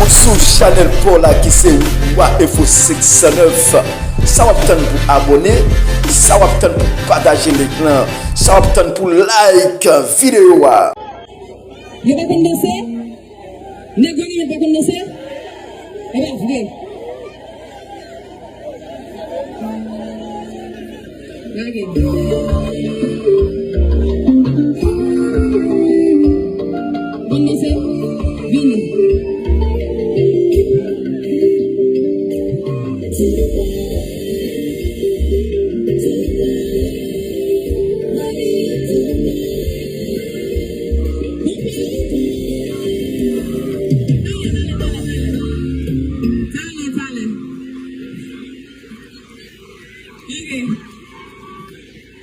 Sous Chanel Paula qui c'est Info 609. Ça va obtenir pour abonner, ça va obtenir pour partager l'écran, ça va obtenir pour like vidéo. Vous pas danser? Négocier, vous pas danser? Eh bien, vrai. Bon danser? Vini.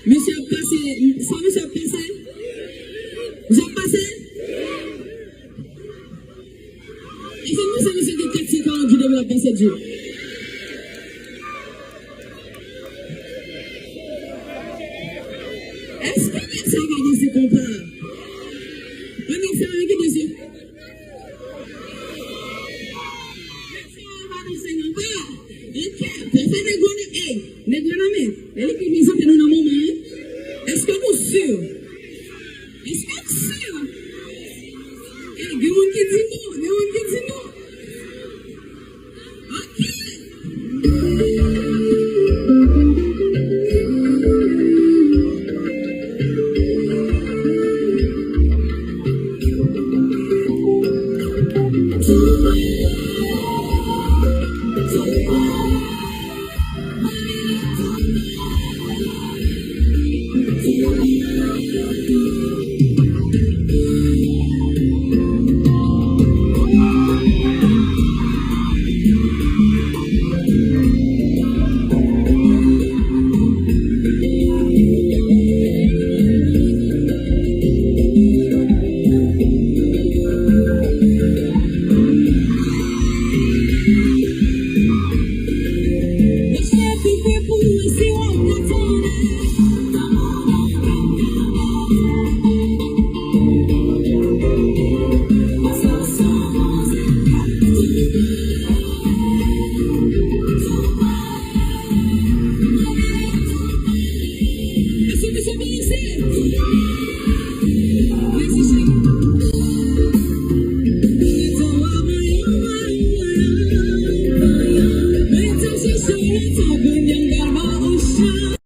Monsieur passé, ça monsieur passé? Vous êtes passé? Et c'est monsieur de 4 ans qui devrait passer Dieu. Est-ce que ça va dire qu'on parle? On est fait avec des yeux. Est-ce que vous sûr? Est-ce que vous sûr? Il y a des gens qui disent non, il y a des gens qui disent